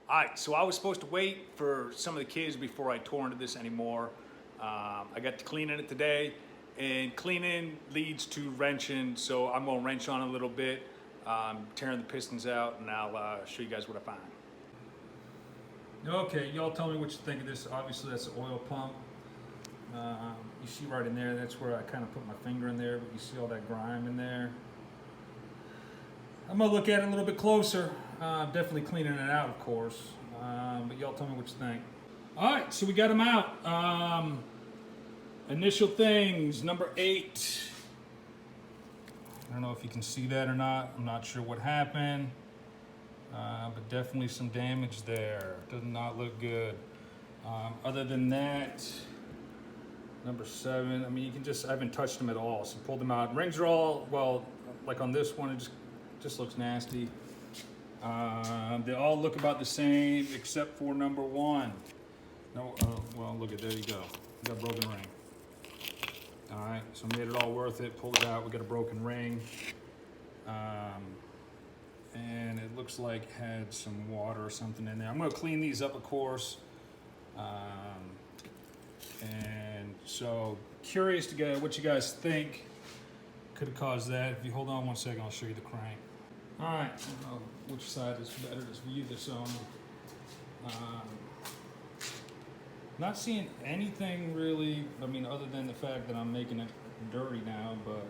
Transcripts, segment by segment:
All right, so I was supposed to wait for some of the kids before I tore into this anymore. I got to cleaning it today, and cleaning leads to wrenching, so I'm gonna wrench on it a little bit, tearing the pistons out, and I'll show you guys what I find. Okay, y'all tell me what you think of this. Obviously, that's the oil pump. You see right in there, that's where I kind of put my finger in there, but you see all that grime in there. I'm gonna look at it a little bit closer. Definitely cleaning it out, of course. But y'all tell me what you think. All right, so we got them out. Initial things, number 8. I don't know if you can see that or not. I'm not sure what happened, but definitely some damage there. Does not look good. Other than that, number 7, I mean, you can just, I haven't touched them at all, so pulled them out. Rings are all, well, like on this one, it just looks nasty. They all look about the same except for number 1. No, well, look at, there you go. We got a broken ring. All right, so made it all worth it. Pulled it out. We got a broken ring, and it looks like it had some water or something in there. I'm gonna clean these up, of course. And so curious to get what you guys think could have caused that. If you hold on one second, I'll show you the crank. All right, I don't know which side is better to view this on. Not seeing anything really, I mean, other than the fact that I'm making it dirty now, but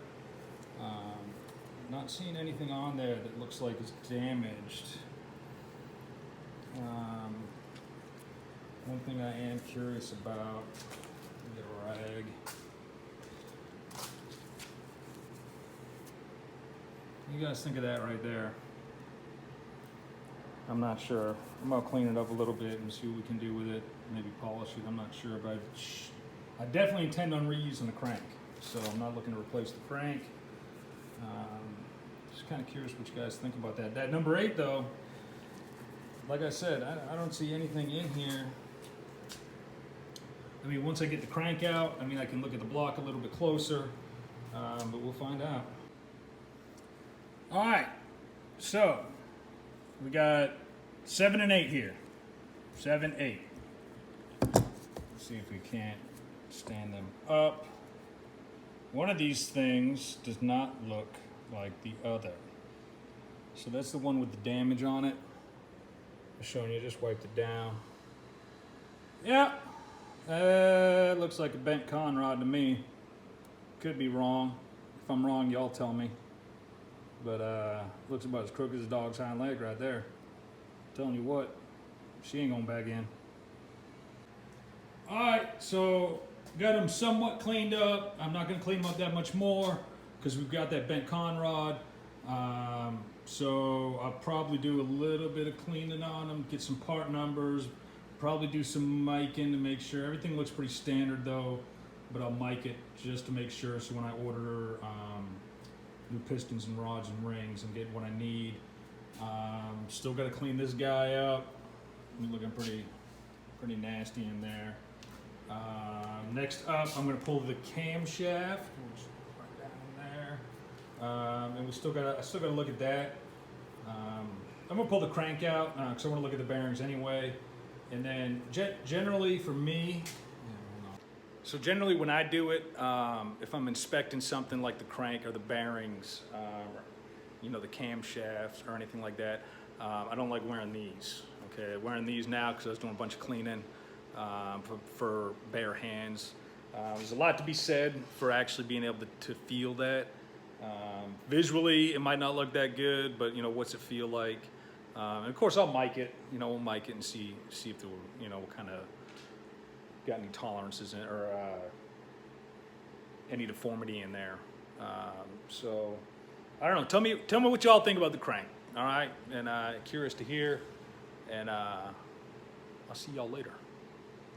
not seeing anything on there that looks like it's damaged. One thing I am curious about, get a rag. You guys think of that right there? I'm not sure. I'm gonna clean it up a little bit and see what we can do with it. Maybe polish it, I'm not sure, but I definitely intend on reusing the crank. So I'm not looking to replace the crank. Just kind of curious what you guys think about that. That number 8 though, like I said, I don't see anything in here. I mean, once I get the crank out, I mean, I can look at the block a little bit closer, but we'll find out. All right, so we got 7 and 8 here. 7, 8. Let's see if we can't stand them up. One of these things does not look like the other. So that's the one with the damage on it. I'm showing you, just wiped it down. Yeah, looks like a bent con rod to me. Could be wrong. If I'm wrong, y'all tell me. But looks about as crooked as a dog's hind leg right there. Telling you what, she ain't going back in. All right, so got them somewhat cleaned up. I'm not going to clean them up that much more because we've got that bent con rod. So I'll probably do a little bit of cleaning on them, get some part numbers, probably do some miking to make sure. Everything looks pretty standard though, but I'll mic it just to make sure so when I order new pistons and rods and rings and get what I need. Still got to clean this guy up. He's looking pretty nasty in there. Next up, I'm going to pull the camshaft, which is right down there. And I still got to look at that. I'm going to pull the crank out because I want to look at the bearings anyway. And then generally for me, so generally when I do it, if I'm inspecting something like the crank or the bearings, you know, the camshafts or anything like that, I don't like wearing these. Okay, wearing these now because I was doing a bunch of cleaning for bare hands. There's a lot to be said for actually being able to feel that. Visually, it might not look that good, but you know, what's it feel like? And of course, I'll mic it. You know, we'll mic it and see if there were, you know, what kind of got any tolerances in, or any deformity in there. So I don't know. Tell me what y'all think about the crank. All right, and curious to hear. And I'll see y'all later.